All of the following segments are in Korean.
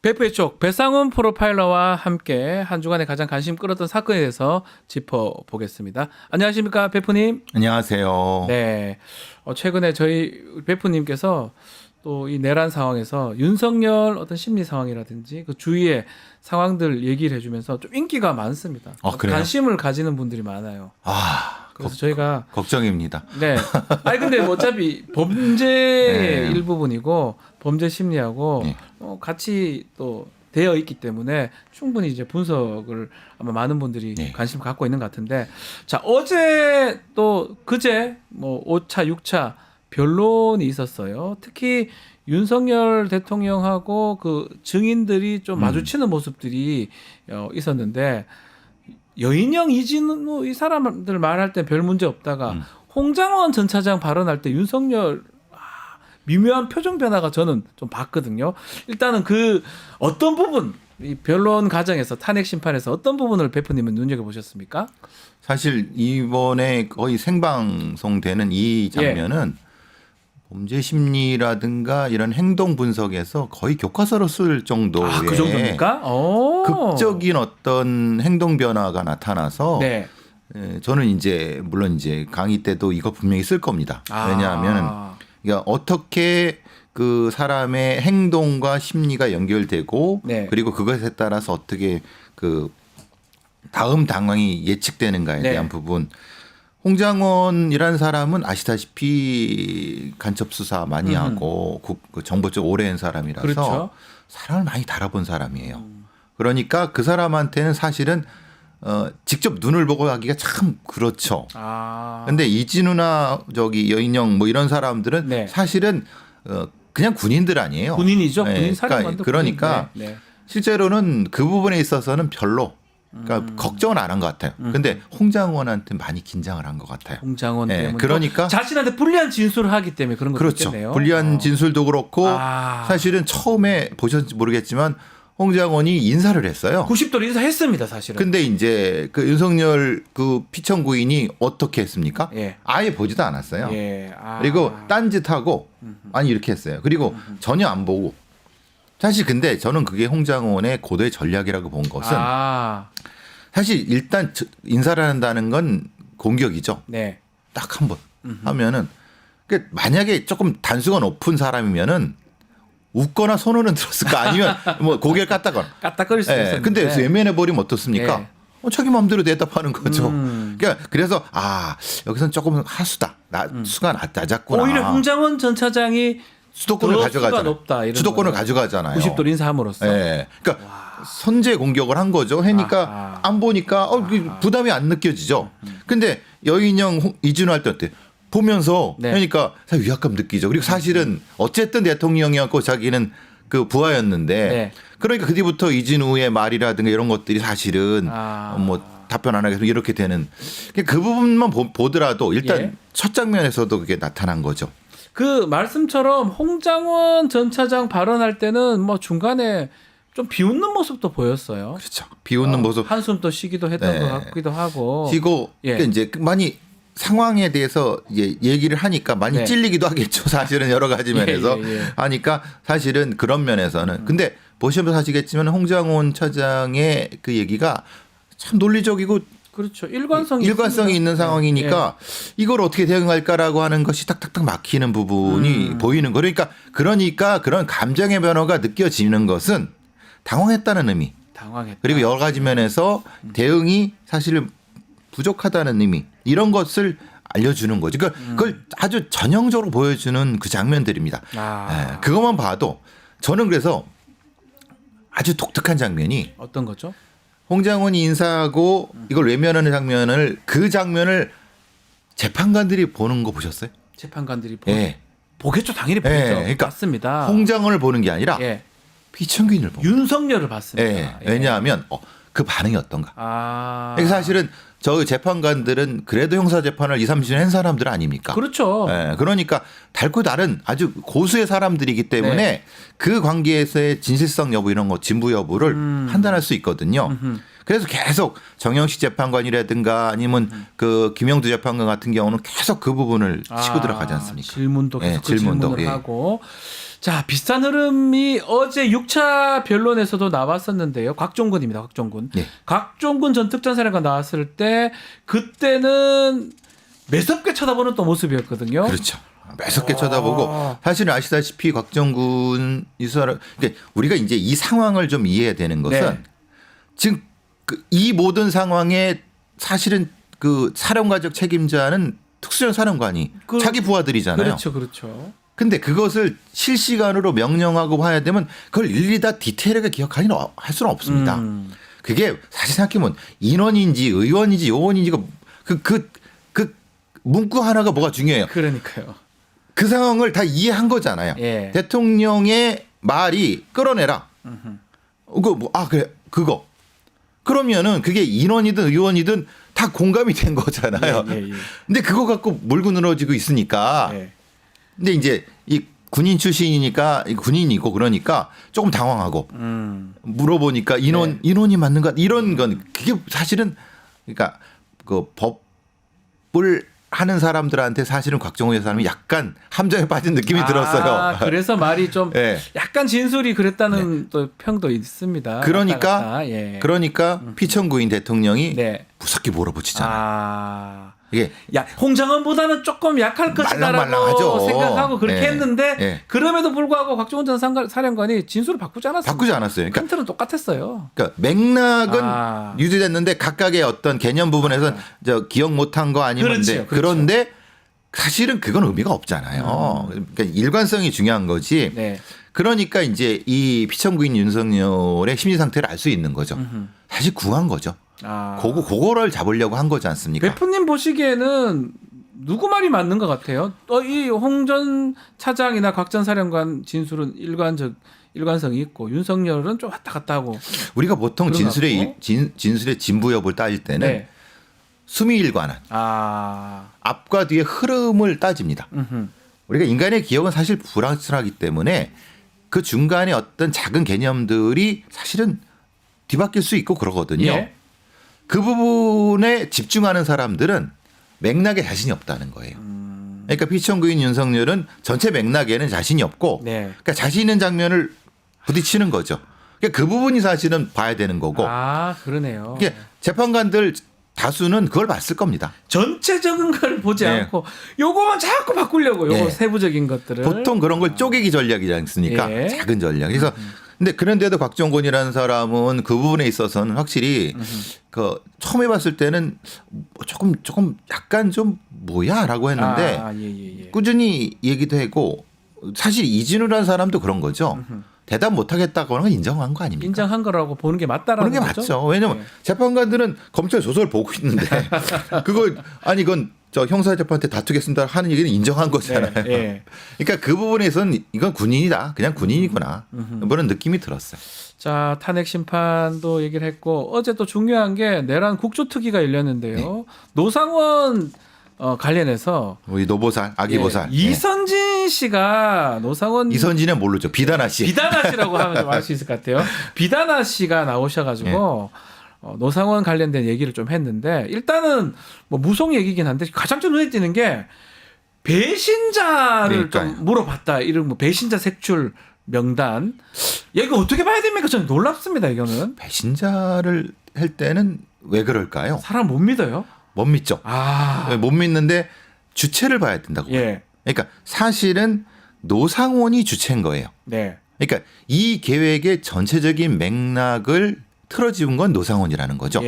베프의 쪽 배상훈 프로파일러와 함께 한 주간에 가장 관심 끌었던 사건에 대해서 짚어보겠습니다. 안녕하십니까 베프님. 안녕하세요. 네, 최근에 저희 베프님께서 또 이 내란 상황에서 윤석열 어떤 심리 상황이라든지 그 주위의 상황들 얘기를 해주면서 좀 인기가 많습니다. 그래요? 관심을 가지는 분들이 많아요. 그래서 저희가 걱정입니다. 네. 아니 근데 뭐 어차피 범죄의 일부분이고 범죄 심리하고 같이 또 되어 있기 때문에 충분히 이제 분석을 아마 많은 분들이 관심 갖고 있는 것 같은데, 자 어제 또 그제 뭐 5차 6차 변론이 있었어요. 특히 윤석열 대통령하고 그 증인들이 좀 마주치는 모습들이 있었는데, 여인영, 이진우 이 사람들 말할 때 별 문제 없다가 홍장원 전 차장 발언할 때 윤석열 미묘한 표정 변화가 저는 좀 봤거든요. 일단은 그 어떤 부분, 이 변론 과정에서 탄핵 심판에서 어떤 부분을 베프님은 눈여겨보셨습니까? 사실 이번에 거의 생방송되는 이 장면은 범죄 심리라든가 이런 행동 분석에서 거의 교과서로 쓸 정도의 그 정도입니까? 극적인 어떤 행동 변화가 나타나서 저는 이제 물론 이제 강의 때도 이거 분명히 쓸 겁니다. 왜냐하면 그러니까 어떻게 그 사람의 행동과 심리가 연결되고 그리고 그것에 따라서 어떻게 그 다음 당황이 예측되는가에 대한 부분. 홍장원이라는 사람은 아시다시피 간첩 수사 많이 하고 그 정보 쪽 오래 한 사람이라서 사람을 많이 달아본 사람이에요. 그러니까 그 사람한테는 사실은 직접 눈을 보고 하기가 참 그렇죠. 근데 이진우나 저기 여인영 뭐 이런 사람들은 사실은 그냥 군인들 아니에요. 군인이죠. 군인 사령관도 그러니까 실제로는 그 부분에 있어서는 별로 그러니까 걱정은 안 한 것 같아요. 근데 홍장원한테 많이 긴장을 한 것 같아요. 홍장원 때문에. 그러니까 자신한테 불리한 진술을 하기 때문에 그런 것도 있겠네요. 불리한 진술도 그렇고 사실은 처음에 보셨는지 모르겠지만 홍장원이 인사를 했어요. 90도로 인사했습니다, 사실은. 근데 이제 그 윤석열 그 피청구인이 어떻게 했습니까? 아예 보지도 않았어요. 그리고 딴짓하고 아니 이렇게 했어요. 그리고 전혀 안 보고. 사실 근데 저는 그게 홍장원의 고도의 전략이라고 본 것은 사실 일단 인사를 한다는 건 공격이죠. 딱 한 번 하면은 그러니까 만약에 조금 단수가 높은 사람이면은 웃거나 손으로는 들었을 거 아니면 뭐 고개를 까딱거릴 수 있었는데. 근데 외면해 버리면 어떻습니까? 자기 마음대로 대답하는 거죠. 그러니까 그래서 여기서는 조금 하수다. 수가 낮았구나. 오히려 홍장원 전 차장이 수도권을 가져가잖아요. 수도권을 가져가잖아요. 90도로 인사함으로써. 그러니까 선제 공격을 한 거죠. 그러니까 안 보니까 부담이 안 느껴지죠. 근데 여인영, 이진우 할 때 어때? 보면서 그러니까 사실 위압감 느끼죠. 그리고 사실은 어쨌든 대통령이었고 자기는 그 부하였는데 그러니까 그 뒤부터 이진우의 말이라든가 이런 것들이 사실은 뭐 답변 안 하게 이렇게 되는 그 부분만 보더라도 일단 첫 장면에서도 그게 나타난 거죠. 그 말씀처럼 홍장원 전 차장 발언할 때는 뭐 중간에 좀 비웃는 모습도 보였어요. 그렇죠. 비웃는 모습. 한숨 또 쉬기도 했던 것 같기도 하고. 쉬고 그러니까 이제 많이 상황에 대해서 얘기를 하니까 많이 찔리기도 하겠죠. 사실은 여러 가지 면에서 하니까 사실은 그런 면에서는. 근데 보시면 아시겠지만 홍장원 차장의 그 얘기가 참 논리적이고 그렇죠. 일관성이 있는 상황이니까 이걸 어떻게 대응할까라고 하는 것이 탁탁탁 막히는 부분이 보이는 거. 그러니까 그런 감정의 변화가 느껴지는 것은 당황했다는 의미. 그리고 여러 가지 면에서 대응이 사실 부족하다는 의미. 이런 것을 알려주는 거죠. 그걸 아주 전형적으로 보여주는 그 장면들입니다. 그것만 봐도 저는 그래서 아주 독특한 장면이 어떤 거죠? 홍장원이 인사하고 이걸 외면하는 그 장면을 재판관들이 보는 거 보셨어요? 재판관들이 보겠죠. 당연히 보겠죠. 그러니까 맞습니다. 홍장원을 보는 게 아니라 피청구인을 보는 윤석열을 봤습니다. 왜냐하면 그 반응이 어떤가. 그러니까 사실은 저희 재판관들은 그래도 형사재판을 2, 30년 한 사람들 아닙니까? 그렇죠. 그러니까 달고 다른 아주 고수의 사람들이기 때문에 그 관계에서의 진실성 여부 이런 거 진부 여부를 판단할 수 있거든요. 그래서 계속 정영식 재판관이라든가 아니면 그 김영두 재판관 같은 경우는 계속 그 부분을 치고 들어가지 않습니까? 질문도 계속 질문을 하고. 자, 비슷한 흐름이 어제 6차 변론에서도 나왔었는데요. 곽종근입니다. 곽종근. 네. 곽종근 전 특전사령관 나왔을 때 그때는 매섭게 쳐다보는 또 모습이었거든요. 그렇죠. 매섭게 쳐다보고 사실은 아시다시피 곽정군 이 사람 그러니까 우리가 이제 이 상황을 좀 이해해야 되는 것은 네. 지금 이 모든 상황에 사실은 그 사령관적 책임자는 특수전 사령관이 자기 부하들이잖아요. 그렇죠. 그렇죠. 근데 그것을 실시간으로 명령하고 봐야 되면 그걸 일일이 다 디테일하게 기억하기는 할 수는 없습니다. 그게 사실 생각해보면 인원인지 의원인지 요원인지가 그 문구 하나가 뭐가 중요해요. 그러니까요. 그 상황을 다 이해한 거잖아요. 예. 대통령의 말이 끌어내라. 그래 그거. 그러면은 그게 인원이든 의원이든 다 공감이 된 거잖아요. 예. 근데 그거 갖고 물고 늘어지고 있으니까. 예. 근데 이제 이 군인 출신이니까 군인이고 그러니까 조금 당황하고 물어보니까 인원이 맞는가 이런 건 그게 사실은 그러니까 그 법을 하는 사람들한테 사실은 곽정훈 사람이 약간 함정에 빠진 느낌이 들었어요. 그래서 말이 좀 네. 약간 진술이 그랬다는 또 평도 있습니다. 그러니까 피천구인 대통령이 네. 무섭게 몰아붙이잖아요. 이게 홍장원보다는 조금 약할 것이다라고 말랑말랑하죠. 생각하고 그렇게 네. 했는데 네. 그럼에도 불구하고 곽종훈 전 사령관이 진술을 바꾸지 않았어요. 바꾸지 않았어요. 큰 틀은 똑같았어요. 그러니까 맥락은 유지됐는데 각각의 어떤 개념 부분에서 기억 못한 거 아니면 그렇죠. 그런데 사실은 그건 의미가 없잖아요. 그러니까 일관성이 중요한 거지. 네. 그러니까 이제 이 피천구인 윤석열의 심리 상태를 알 수 있는 거죠. 사실 궁한 거죠. 그거를 잡으려고 한 거지 않습니까? 배프님 보시기에는 누구 말이 맞는 것 같아요? 이 홍 전 차장이나 곽 전 사령관 진술은 일관성이 있고 윤석열은 좀 왔다 갔다 하고. 우리가 보통 진술의 진부 여부를 따질 때는 네. 수미일관한 앞과 뒤의 흐름을 따집니다. 우리가 인간의 기억은 사실 불확실하기 때문에 그 중간에 어떤 작은 개념들이 사실은 뒤바뀔 수 있고 그러거든요. 예. 그 부분에 집중하는 사람들은 맥락에 자신이 없다는 거예요. 그러니까 피천구인 윤석열은 전체 맥락에는 자신이 없고 그러니까 자신 있는 장면을 부딪히는 거죠. 그러니까 그 부분이 사실은 봐야 되는 거고. 그러네요. 그러니까 재판관들 다수는 그걸 봤을 겁니다. 전체적인 걸 보지 않고 요거만 자꾸 바꾸려고 요거 세부적인 것들을. 보통 그런 걸 쪼개기 전략이지 않습니까? 작은 전략. 그래서 근데 그런데도 곽정곤이라는 사람은 그 부분에 있어서는 확실히 그 처음 해봤을 때는 조금 약간 좀 뭐야라고 했는데 꾸준히 얘기도 하고 사실 이진우라는 사람도 그런 거죠. 대답 못하겠다고 하는 건 인정한 거 아닙니까? 인정한 거라고 보는 게 맞다라는 거죠. 보는 게 맞죠. 왜냐하면 재판관들은 검찰 조서를 보고 있는데 그걸 그건 저 형사재판한테 다투겠습니다 하는 얘기는 인정한 거잖아요. 그러니까 그 부분에서는 이건 군인이다. 그냥 군인이구나. 그런 느낌이 들었어요. 자, 탄핵 심판도 얘기를 했고 어제 또 중요한 게 내란 국조특위가 열렸는데요. 노상원 관련해서 우리 노보살, 아기보살 이선진 씨가 노상원 이선진은 모르죠. 비다나 씨. 비다나 씨라고 하면 좀 알 수 있을 것 같아요. 비다나 씨가 나오셔가지고 노상원 관련된 얘기를 좀 했는데 일단은 뭐 무속 얘기긴 한데 가장 좀 눈에 띄는 게 배신자를 좀 물어봤다. 이런 뭐 배신자 색출 명단. 이거 어떻게 봐야 됩니까? 저는 놀랍습니다. 이거는 배신자를 할 때는 왜 그럴까요? 사람 못 믿어요? 못 믿죠. 못 믿는데 주체를 봐야 된다고. 그러니까 사실은 노상원이 주체인 거예요. 그러니까 이 계획의 전체적인 맥락을 틀어지운 건 노상원이라는 거죠.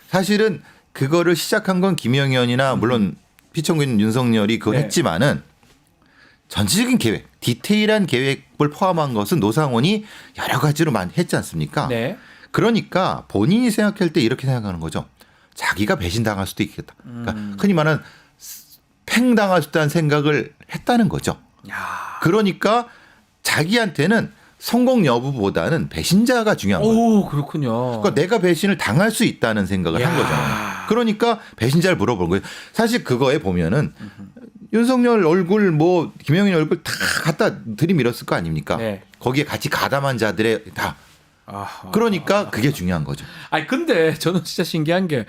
사실은 그거를 시작한 건 김영현이나 물론 피천구인 윤석열이 그걸 했지만은 전체적인 계획, 디테일한 계획을 포함한 것은 노상원이 여러 가지로 많이 했지 않습니까? 그러니까 본인이 생각할 때 이렇게 생각하는 거죠. 자기가 배신당할 수도 있겠다. 그러니까 흔히 말하는 팽당할 수 있다는 생각을 했다는 거죠. 그러니까 자기한테는 성공 여부보다는 배신자가 중요한 거예요. 그렇군요. 그러니까 내가 배신을 당할 수 있다는 생각을 한 거잖아요. 그러니까 배신자를 물어본 거예요. 사실 그거에 보면은 윤석열 얼굴 뭐 김영인 얼굴 다 갖다 들이밀었을 거 아닙니까? 거기에 같이 가담한 자들의 다. 그러니까 그게 중요한 거죠. 근데 저는 진짜 신기한 게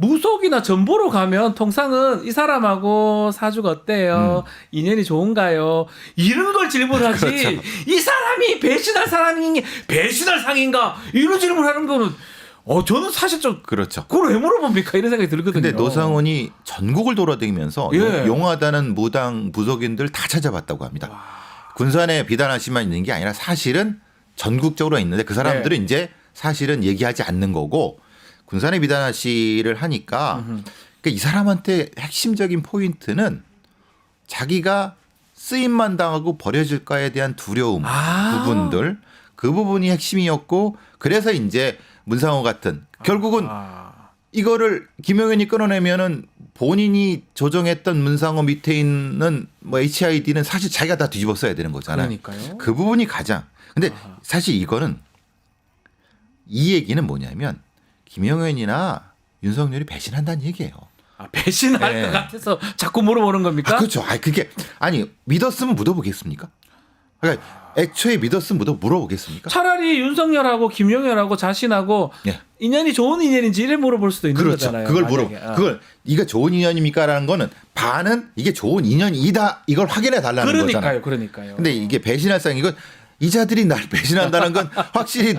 무속이나 전보로 가면 통상은 이 사람하고 사주가 어때요? 인연이 좋은가요? 이런 걸 질문하지. 그렇죠. 이 사람이 배신할 사람이 배신할 상인가? 이런 질문하는 거는 저는 사실 좀 그렇죠. 그걸 왜 물어봅니까? 이런 생각이 들거든요. 근데 노상원이 전국을 돌아다니면서 예. 용하다는 무당 부속인들 다 찾아봤다고 합니다. 와. 군산에 비단아 씨만 있는 게 아니라 사실은 전국적으로 있는데 그 사람들은 네. 이제 사실은 얘기하지 않는 거고 군산에 비단아 씨를 하니까 그러니까 이 사람한테 핵심적인 포인트는 자기가 쓰임만 당하고 버려질까에 대한 두려움 부분들 그 부분이 핵심이었고 그래서 이제 문상호 같은 결국은 이거를 김용현이 끊어내면은 본인이 조정했던 문상호 밑에 있는 뭐 HID는 사실 자기가 다 뒤집어 써야 되는 거잖아요. 그러니까요. 그 부분이 가장. 근데 사실 이거는 이 얘기는 뭐냐면 김용현이나 윤석열이 배신한다는 얘기예요. 배신할 네. 것 같아서 자꾸 물어보는 겁니까? 그렇죠. 그게 믿었으면 묻어보겠습니까? 그러니까 애초에 믿었으면 물어보겠습니까? 차라리 윤석열하고 김용현하고 자신하고 네. 인연이 좋은 인연인지 이래 물어볼 수도 있는 그렇죠. 거잖아요. 그걸 만약에. 그걸 이게 좋은 인연입니까라는 거는 반은 이게 좋은 인연이다 이걸 확인해 달라는 거잖아요. 그러니까요. 근데 이게 배신할 상 이건 이 자들이 날 배신한다는 건 확실히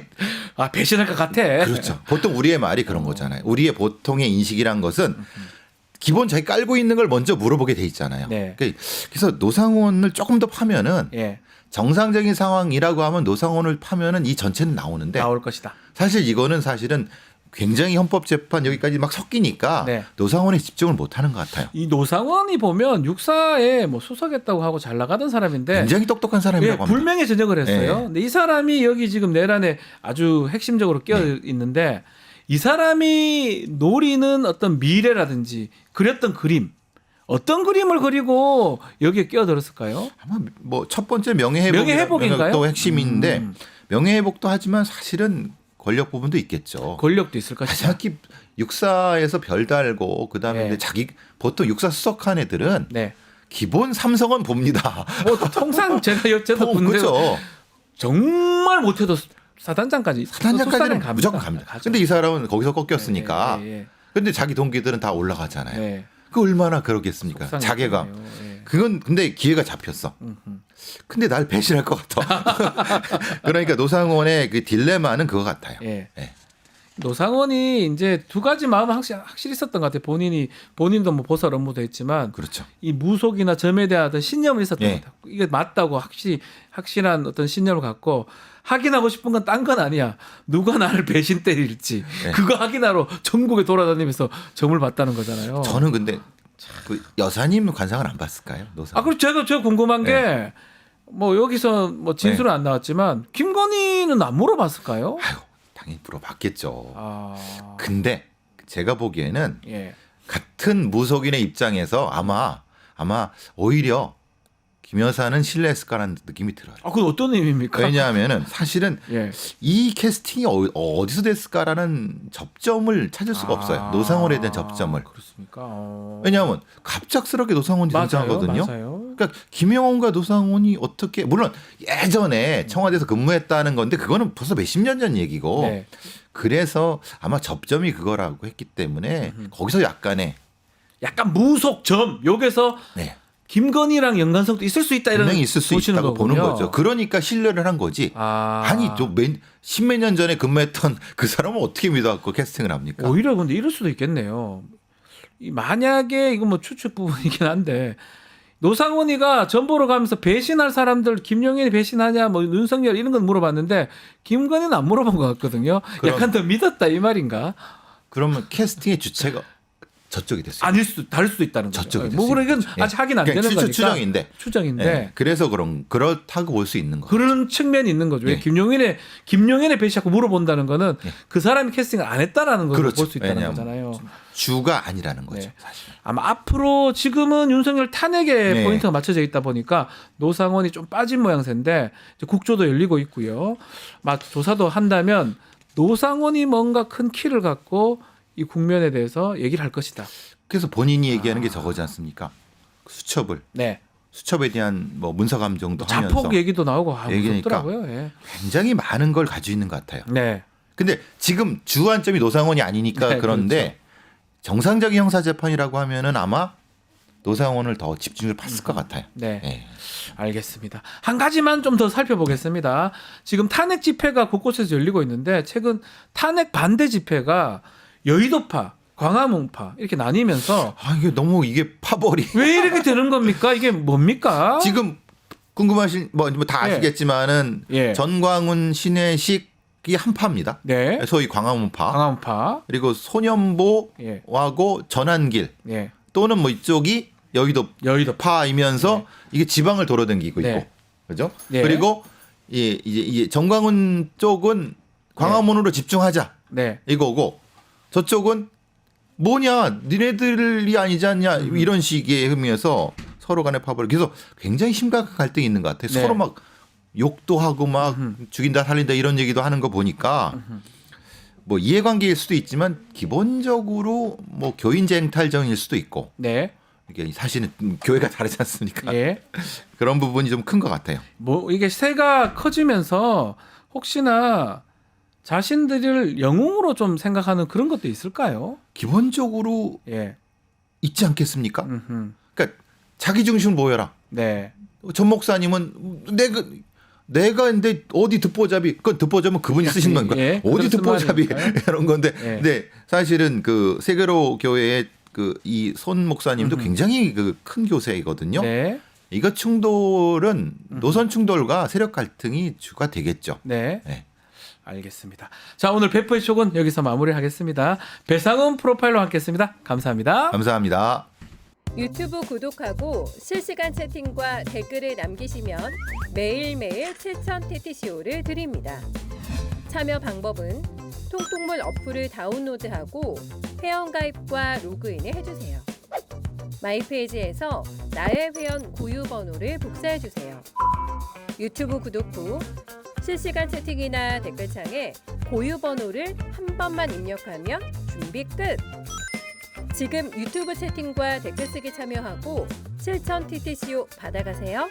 배신할 것 같아. 그렇죠. 보통 우리의 말이 그런 거잖아요. 우리의 보통의 인식이란 것은 기본 자기 깔고 있는 걸 먼저 물어보게 돼 있잖아요. 네. 그래서 노상원을 조금 더 파면은 예. 정상적인 상황이라고 하면 노상원을 파면은 이 전체는 나오는데 나올 것이다. 사실 이거는 사실은 굉장히 헌법재판 여기까지 막 섞이니까 네. 노상원에 집중을 못하는 것 같아요. 이 노상원이 보면 육사에 뭐 수석했다고 하고 잘 나가던 사람인데 굉장히 똑똑한 사람이라고 합니다. 불명예 전역을 했어요. 네. 근데 이 사람이 여기 지금 내란에 아주 핵심적으로 끼어 있는데 이 사람이 노리는 어떤 미래라든지 그렸던 그림 어떤 그림을 그리고 여기에 끼어들었을까요? 아마 뭐 첫 번째 명예회복인가요? 명예회복도 핵심인데 명예회복도 하지만 사실은 권력 부분도 있겠죠. 권력도 있을 것이다. 자기 육사에서 별 달고 그다음에 네. 자기 보통 육사 수석한 애들은 네. 기본 삼성은 봅니다. 뭐 통상 제가 저도 군대 그렇죠. 정말 못해도 사단장까지 사단장까지는 갑니다. 무조건 갑니다. 근데 이 사람은 거기서 꺾였으니까. 예. 근데 자기 동기들은 다 올라가잖아요. 네. 그 얼마나 그러겠습니까? 속상했겠네요. 자괴감. 예. 그건 근데 기회가 잡혔어. 근데 날 배신할 것 같아. 그러니까 노상원의 그 딜레마는 그거 같아요. 예. 예. 노상원이 이제 두 가지 마음은 확실히 있었던 것 같아요. 본인도 뭐 보살 업무도 했지만 그렇죠. 이 무속이나 점에 대한 어떤 신념이 있었던 예. 것 같아요. 이게 맞다고 확실한 어떤 신념을 갖고 확인하고 싶은 건 딴 건 아니야. 누가 나를 배신 때릴지 예. 그거 확인하러 전국에 돌아다니면서 점을 봤다는 거잖아요. 저는 근데 그 여사님 관상을 안 봤을까요? 노상원. 그리고 제가 궁금한 게 뭐 여기서 뭐 진술은 안 나왔지만 김건희는 안 물어봤을까요? 아유, 당연히 물어봤겠죠. 아, 근데 제가 보기에는 예. 같은 무속인의 입장에서 아마 오히려 김 여사는 신뢰했을까라는 느낌이 들어요. 그건 어떤 의미입니까? 왜냐하면은 사실은 예. 이 캐스팅이 어디서 됐을까라는 접점을 찾을 수가 없어요. 노상원에 대한 접점을. 그렇습니까? 왜냐하면 갑작스럽게 노상원이 등장하거든요. 맞아요. 그러니까 김영원과 노상원이 어떻게 물론 예전에 청와대에서 근무했다는 건데 그거는 벌써 몇십 년 전 얘기고 네. 그래서 아마 접점이 그거라고 했기 때문에 거기서 약간의 약간 무속점 여기서 네. 김건희랑 연관성도 있을 수 있다 이런 분명히 있을 수 보시는 있다고 보는 거군요. 거죠. 그러니까 신뢰를 한 거지. 아니 십몇 년 전에 근무했던 그 사람은 어떻게 믿어갖고 캐스팅을 합니까? 오히려 근데 이럴 수도 있겠네요. 만약에 이거 뭐 추측 부분이긴 한데 노상원이가 전보로 가면서 배신할 사람들 김용현이 배신하냐 뭐 윤석열 이런 건 물어봤는데 김건희는 안 물어본 것 같거든요. 약간 더 믿었다 이 말인가? 그러면 캐스팅의 주체가 저쪽이 됐어요. 아닐 수도 다를 수도 있다는 거죠. 저쪽이 뭐 됐어요. 이건 아직 확인 안 되는 거니까 추정인데. 네. 그래서 그렇다고 볼 수 있는 거죠. 그런 측면이 있는 거죠. 왜 김용현의 배신하고 물어본다는 거는 그 사람이 캐스팅을 안 했다라는 걸 볼 수 있다는 거잖아요. 주가 아니라는 거죠. 네. 사실. 아마 앞으로 지금은 윤석열 탄핵에 포인트가 맞춰져 있다 보니까 노상원이 좀 빠진 모양새인데 이제 국조도 열리고 있고요. 조사도 한다면 노상원이 뭔가 큰 키를 갖고 이 국면에 대해서 얘기를 할 것이다. 그래서 본인이 얘기하는 게 저거지 않습니까? 수첩을. 네. 수첩에 대한 뭐 문서 감정도 하면서 자폭 얘기도 나오고 얘기니까 무섭더라고요. 예. 굉장히 많은 걸 가지고 있는 것 같아요. 네. 근데 지금 주안점이 노상원이 아니니까 네, 그런데 그렇죠. 정상적인 형사재판이라고 하면은 아마 노사원을 더 집중을 봤을 것 같아요. 네. 네. 알겠습니다. 한 가지만 좀 더 살펴보겠습니다. 지금 탄핵 집회가 곳곳에서 열리고 있는데 최근 탄핵 반대 집회가 여의도파, 광화문파 이렇게 나뉘면서 이게 너무 이게 파벌이 왜 이렇게 되는 겁니까? 이게 뭡니까? 지금 궁금하신 뭐 다 아시겠지만은 예. 전광훈 신혜식이 한파입니다. 네. 소위 광화문파. 광화문파. 그리고 소년보하고 예. 전환길 예. 또는 뭐 이쪽이 여의도파이면서 네. 이게 지방을 돌아다니고 있고, 네. 그죠? 네. 그리고 이제 정광훈 쪽은 광화문으로 집중하자 네. 이거고, 저쪽은 뭐냐, 니네들이 아니지 않냐 이런 식의 의미에서 서로 간의 파벌. 그래서 굉장히 심각한 갈등이 있는 것 같아요. 네. 서로 막 욕도 하고 막 죽인다 살린다 이런 얘기도 하는 거 보니까. 뭐 이해관계일 수도 있지만 기본적으로 뭐 교인쟁탈전일 수도 있고. 네. 이게 사실은 교회가 다르지 않습니까? 예. 그런 부분이 좀 큰 것 같아요. 뭐 이게 새가 커지면서 혹시나 자신들을 영웅으로 좀 생각하는 그런 것도 있을까요? 기본적으로 예. 있지 않겠습니까? 음흠. 그러니까 자기 중심을 보여라. 네. 전 목사님은 내가 근데 어디 듣보잡이, 그건 듣보잡은 그분이 쓰신 건가? 예, 어디 듣보잡이 말이니까요. 이런 건데, 예. 근데 사실은 그 세계로 교회의 그 이 손 목사님도 굉장히 그 큰 교세이거든요. 네. 이거 충돌은 노선 충돌과 세력 갈등이 주가 되겠죠. 네. 네. 알겠습니다. 자, 오늘 베프의 촉은 여기서 마무리하겠습니다. 배상훈 프로파일러 함께했습니다. 감사합니다. 감사합니다. 유튜브 구독하고 실시간 채팅과 댓글을 남기시면 매일매일 7천 TTCO를 드립니다. 참여 방법은 통통물 어플을 다운로드하고 회원가입과 로그인을 해주세요. 마이페이지에서 나의 회원 고유 번호를 복사해주세요. 유튜브 구독 후 실시간 채팅이나 댓글창에 고유 번호를 한 번만 입력하면 준비 끝! 지금 유튜브 채팅과 댓글 쓰기 참여하고 7천 TTCO 받아가세요.